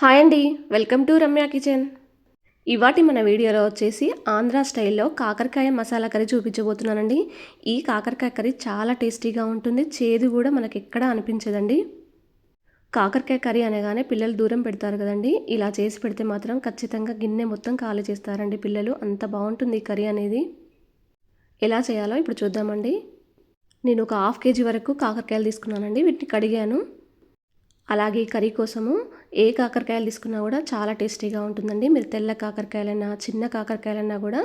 Hi అండి. Welcome to Ramya kitchen. ఇవాటి మన వీడియోలో వచ్చేసి ఆంధ్ర స్టైల్లో కాకరకాయ మసాలా కర్రీ చూపించబోతున్నానండి. ఈ కాకరకాయ కర్రీ చాలా టేస్టీగా ఉంటుంది. చేదు కూడా మనకి ఎక్కడా అనిపించదండి. కాకరకాయ కర్రీ అనగానే పిల్లలు దూరం పెడతారు కదండి. ఇలా చేసి పెడితే మాత్రం ఖచ్చితంగా గిన్నె మొత్తం ఖాళీ చేస్తారండి పిల్లలు. అంత బాగుంటుంది ఈ కర్రీ అనేది. ఎలా చేయాలో ఇప్పుడు చూద్దామండి. నేను ఒక హాఫ్ కేజీ వరకు కాకరకాయలు తీసుకున్నానండి. వీటిని కడిగాను. అలాగే కర్రీ కోసము ఏ కాకరకాయలు తీసుకున్నా కూడా చాలా టేస్టీగా ఉంటుందండి. మీరు తెల్ల కాకరకాయలైనా చిన్న కాకరకాయలైనా కూడా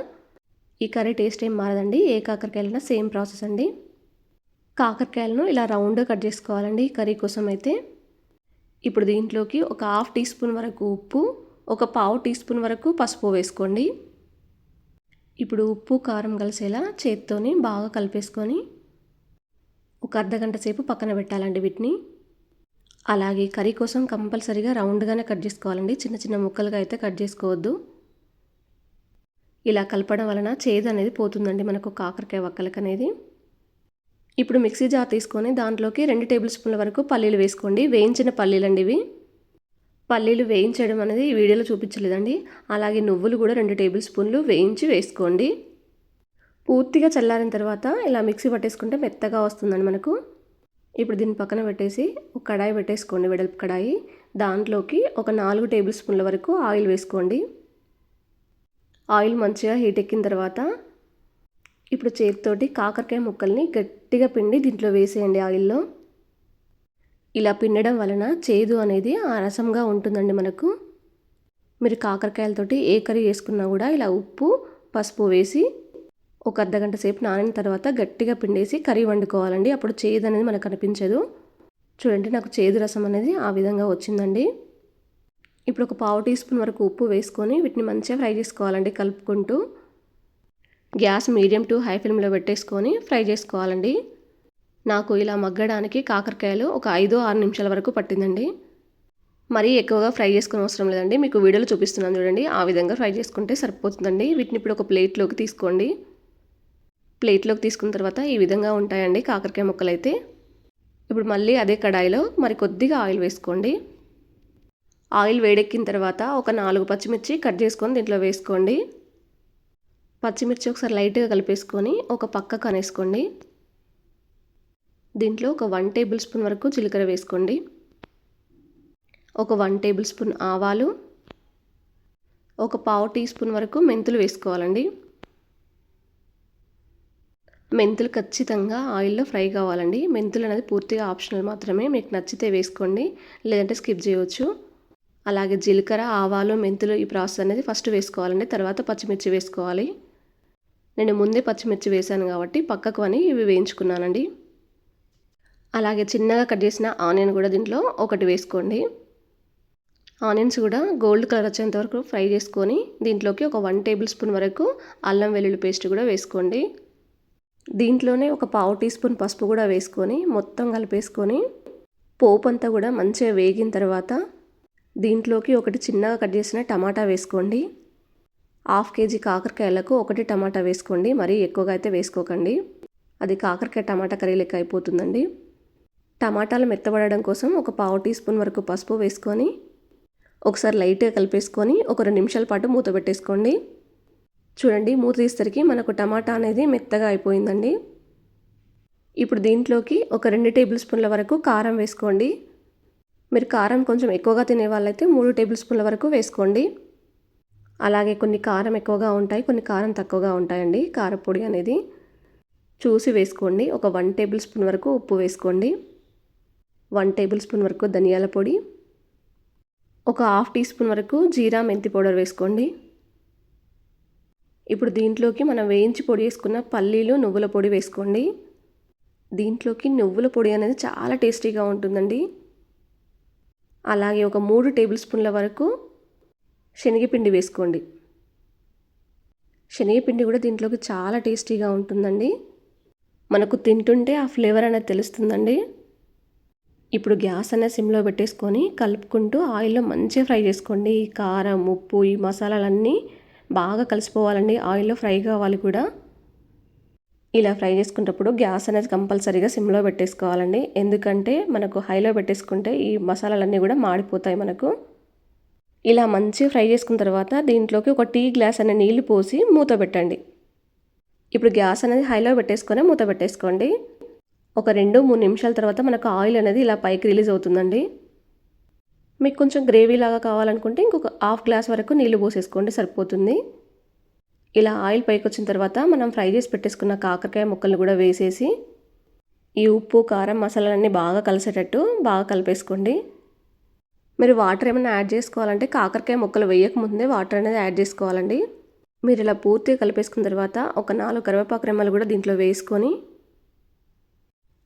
ఈ కర్రీ టేస్ట్ ఏం మారదండి. ఏ కాకరకాయలైనా సేమ్ ప్రాసెస్ అండి. కాకరకాయలను ఇలా రౌండ్గా కట్ చేసుకోవాలండి ఈ కర్రీ కోసం అయితే. ఇప్పుడు దీంట్లోకి ఒక హాఫ్ టీ స్పూన్ వరకు ఉప్పు, ఒక పావు టీ స్పూన్ వరకు పసుపు వేసుకోండి. ఇప్పుడు ఉప్పు కారం కలిసేలా చేత్తోని బాగా కలిపేసుకొని ఒక అర్ధగంట సేపు పక్కన పెట్టాలండి వీటిని. అలాగే కర్రీ కోసం కంపల్సరీగా రౌండ్గానే కట్ చేసుకోవాలండి. చిన్న చిన్న ముక్కలుగా అయితే కట్ చేసుకోవద్దు. ఇలా కలపడం వలన చేదు అనేది పోతుందండి మనకు కాకరకాయ వక్కలకి అనేది. ఇప్పుడు మిక్సీ జార్ తీసుకొని దాంట్లోకి 2 టేబుల్ స్పూన్ల వరకు పల్లీలు వేసుకోండి. వేయించిన పల్లీలండి ఇవి. పల్లీలు వేయించడం అనేది ఈ వీడియోలో చూపించలేదండి. అలాగే నువ్వులు కూడా 2 టేబుల్ స్పూన్లు వేయించి వేసుకోండి. పూర్తిగా చల్లారిన తర్వాత ఇలా మిక్సీ పట్టేసుకుంటే మెత్తగా వస్తుందండి మనకు. ఇప్పుడు దీన్ని పక్కన పెట్టేసి ఒక కడాయి పెట్టేసుకోండి, వెడల్పు కడాయి. దాంట్లోకి ఒక 4 టేబుల్ స్పూన్ల వరకు ఆయిల్ వేసుకోండి. ఆయిల్ మంచిగా హీట్ ఎక్కిన తర్వాత ఇప్పుడు చేతితోటి కాకరకాయ ముక్కల్ని గట్టిగా పిండి దీంట్లో వేసేయండి ఆయిల్లో. ఇలా పిండడం వలన చేదు అనేది రసంగా ఉంటుందండి మనకు. మీరు కాకరకాయలతోటి ఏ కర్రీ చేసుకున్నా కూడా ఇలా ఉప్పు పసుపు వేసి ఒక అర్ధగంట సేపు నానిన తర్వాత గట్టిగా పిండేసి కర్రీ వండుకోవాలండి. అప్పుడు చేదు అనేది మనకు అనిపించదు. చూడండి, నాకు చేదు రసం అనేది ఆ విధంగా వచ్చిందండి. ఇప్పుడు ఒక పావు టీ స్పూన్ వరకు ఉప్పు వేసుకొని వీటిని మంచిగా ఫ్రై చేసుకోవాలండి కలుపుకుంటూ. గ్యాస్ మీడియం టు హై ఫ్లేమ్లో పెట్టేసుకొని ఫ్రై చేసుకోవాలండి. నాకు ఇలా మగ్గడానికి కాకరకాయలు ఒక 5-6 నిమిషాల వరకు పట్టిందండి. మరీ ఎక్కువగా ఫ్రై చేసుకునే అవసరం లేదండి. మీకు వీడియోలో చూపిస్తున్నాను చూడండి, ఆ విధంగా ఫ్రై చేసుకుంటే సరిపోతుందండి. వీటిని ఇప్పుడు ఒక ప్లేట్లోకి తీసుకోండి. ప్లేట్లోకి తీసుకున్న తర్వాత ఈ విధంగా ఉంటాయండి కాకరకాయ ముక్కలు అయితే. ఇప్పుడు మళ్ళీ అదే కడాయిలో మరి కొద్దిగా ఆయిల్ వేసుకోండి. ఆయిల్ వేడెక్కిన తర్వాత ఒక 4 పచ్చిమిర్చి కట్ చేసుకొని దీంట్లో వేసుకోండి. పచ్చిమిర్చి ఒకసారి లైట్గా కలిపేసుకొని ఒక పక్కకు అనేసుకోండి. దీంట్లో ఒక 1 టేబుల్ స్పూన్ వరకు జీలకర్ర వేసుకోండి. ఒక 1 టేబుల్ స్పూన్ ఆవాలు, ఒక పావు టీ స్పూన్ వరకు మెంతులు వేసుకోవాలండి. మెంతులు ఖచ్చితంగా ఆయిల్లో ఫ్రై కావాలండి. మెంతులు అనేది పూర్తిగా ఆప్షనల్ మాత్రమే. మీకు నచ్చితే వేసుకోండి, లేదంటే స్కిప్ చేయవచ్చు. అలాగే జీలకర్ర ఆవాలు మెంతులు ఈ ప్రాసెస్ అనేది ఫస్ట్ వేసుకోవాలండి. తర్వాత పచ్చిమిర్చి వేసుకోవాలి. నేను ముందే పచ్చిమిర్చి వేసాను కాబట్టి పక్కకు అని ఇవి వేయించుకున్నానండి. అలాగే చిన్నగా కట్ చేసిన ఆనియన్ కూడా దీంట్లో ఒకటి వేసుకోండి. ఆనియన్స్ కూడా గోల్డ్ కలర్ వచ్చేంత వరకు ఫ్రై చేసుకొని దీంట్లోకి ఒక 1 టేబుల్ స్పూన్ వరకు అల్లం వెల్లుల్లి పేస్ట్ కూడా వేసుకోండి. దీంట్లోనే ఒక పావు టీ స్పూన్ పసుపు కూడా వేసుకొని మొత్తం కలిపేసుకొని పోపు అంతా కూడా మంచిగా వేగిన తర్వాత దీంట్లోకి ఒకటి చిన్నగా కట్ చేసిన టమాటా వేసుకోండి. హాఫ్ కేజీ కాకరకాయలకు ఒకటి టమాటా వేసుకోండి. మరీ ఎక్కువగా అయితే వేసుకోకండి, అది కాకరకాయ టమాటా కర్రీ లెక్క అయిపోతుందండి. టమాటాలు మెత్తబడడం కోసం ఒక పావు టీ స్పూన్ వరకు పసుపు వేసుకొని ఒకసారి లైట్గా కలిపేసుకొని ఒక 2 నిమిషాల పాటు మూత పెట్టేసుకోండి. చూడండి, మూత తీసేసరికి మనకు టమాటా అనేది మెత్తగా అయిపోయిందండి. ఇప్పుడు దీంట్లోకి ఒక 2 టేబుల్ స్పూన్ల వరకు కారం వేసుకోండి. మీరు కారం కొంచెం ఎక్కువగా తినే వాళ్ళైతే 3 టేబుల్ స్పూన్ల వరకు వేసుకోండి. అలాగే కొన్ని కారం ఎక్కువగా ఉంటాయి, కొన్ని కారం తక్కువగా ఉంటాయండి. కారపొడి అనేది చూసి వేసుకోండి. ఒక 1 టేబుల్ స్పూన్ వరకు ఉప్పు వేసుకోండి. 1 టేబుల్ స్పూన్ వరకు ధనియాల పొడి, ఒక హాఫ్ టీ స్పూన్ వరకు జీరా మెంతి పౌడర్ వేసుకోండి. ఇప్పుడు దీంట్లోకి మనం వేయించి పొడి వేసుకున్న పల్లీలు నువ్వుల పొడి వేసుకోండి. దీంట్లోకి నువ్వుల పొడి అనేది చాలా టేస్టీగా ఉంటుందండి. అలాగే ఒక 3 టేబుల్ స్పూన్ల వరకు శనగపిండి వేసుకోండి. శనగపిండి కూడా దీంట్లోకి చాలా టేస్టీగా ఉంటుందండి. మనకు తింటుంటే ఆ ఫ్లేవర్ అనేది తెలుస్తుందండి. ఇప్పుడు గ్యాస్ అనేది సిమ్లో పెట్టేసుకొని కలుపుకుంటూ ఆయిల్లో మంచిగా ఫ్రై చేసుకోండి. ఈ కారం ఉప్పు ఈ మసాలాలన్నీ బాగా కలిసిపోవాలండి. ఆయిల్లో ఫ్రై కావాలి కూడా. ఇలా ఫ్రై చేసుకునేటప్పుడు గ్యాస్ అనేది కంపల్సరీగా సిమ్లో పెట్టేసుకోవాలండి. ఎందుకంటే మనకు హైలో పెట్టేసుకుంటే ఈ మసాలాలన్నీ కూడా మాడిపోతాయి మనకు. ఇలా మంచిగా ఫ్రై చేసుకున్న తర్వాత దీంట్లోకి ఒక టీ గ్లాస్ అనే నీళ్లు పోసి మూత పెట్టండి. ఇప్పుడు గ్యాస్ అనేది హైలో పెట్టేసుకొని మూత పెట్టేసుకోండి. ఒక 2-3 నిమిషాల తర్వాత మనకు ఆయిల్ అనేది ఇలా పైకి రిలీజ్ అవుతుందండి. మీకు కొంచెం గ్రేవీ లాగా కావాలనుకుంటే ఇంకొక హాఫ్ గ్లాస్ వరకు నీళ్లు పోసేసుకోండి, సరిపోతుంది. ఇలా ఆయిల్ పైకి వచ్చిన తర్వాత మనం ఫ్రై చేసి పెట్టేసుకున్న కాకరకాయ ముక్కలు కూడా వేసేసి ఈ ఉప్పు, కారం, మసాలాలన్నీ బాగా కలిసేటట్టు బాగా కలిపేసుకోండి. మీరు వాటర్ ఏమైనా యాడ్ చేసుకోవాలంటే కాకరకాయ ముక్కలు వేయక ముందే వాటర్ అనేది యాడ్ చేసుకోవాలండి. మీరు ఇలా పూర్తిగా కలిపేసుకున్న తర్వాత ఒక 4 కరివేపాకు రెమ్మలు కూడా దీంట్లో వేసుకొని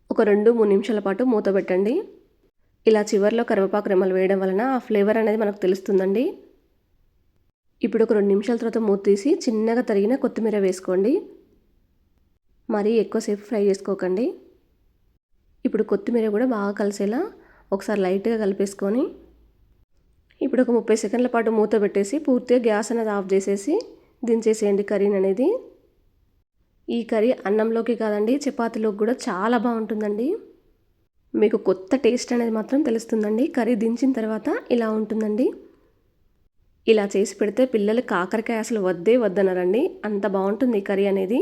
ఒక 2-3 నిమిషాల పాటు మూత పెట్టండి. ఇలా చివర్లో కరివేపాకు రెమ్మలు వేయడం వలన ఆ ఫ్లేవర్ అనేది మనకు తెలుస్తుందండి. ఇప్పుడు ఒక 2 నిమిషాల తర్వాత మూత తీసి చిన్నగా తరిగిన కొత్తిమీర వేసుకోండి. మరీ ఎక్కువసేపు ఫ్రై చేసుకోకండి. ఇప్పుడు కొత్తిమీర కూడా బాగా కలిసేలా ఒకసారి లైట్గా కలిపేసుకొని ఇప్పుడు ఒక 30 సెకండ్ల పాటు మూత పెట్టేసి పూర్తిగా గ్యాస్ అనేది ఆఫ్ చేసేసి దించేసేయండి కర్రీని అనేది. ఈ కర్రీ అన్నంలోకి కాదండి, చపాతీలోకి కూడా చాలా బాగుంటుందండి. మీకు కొత్త టేస్ట్ అనేది మాత్రం తెలుస్తుందండి. కర్రీ దించిన తర్వాత ఇలా ఉంటుందండి. ఇలా చేసి పెడితే పిల్లలు కాకరకాయ అసలు వద్దే వద్దనరండి, అంత బాగుంటుంది ఈ కర్రీ అనేది.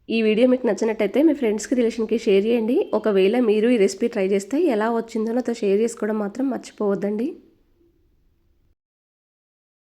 ఈ వీడియో మీకు నచ్చినట్టయితే మీ ఫ్రెండ్స్కి, రిలేషన్కి షేర్ చేయండి. ఒకవేళ మీరు ఈ రెసిపీ ట్రై చేస్తే ఎలా వచ్చిందో నాతో షేర్ చేసుకోవడం మాత్రం మర్చిపోవద్దండి.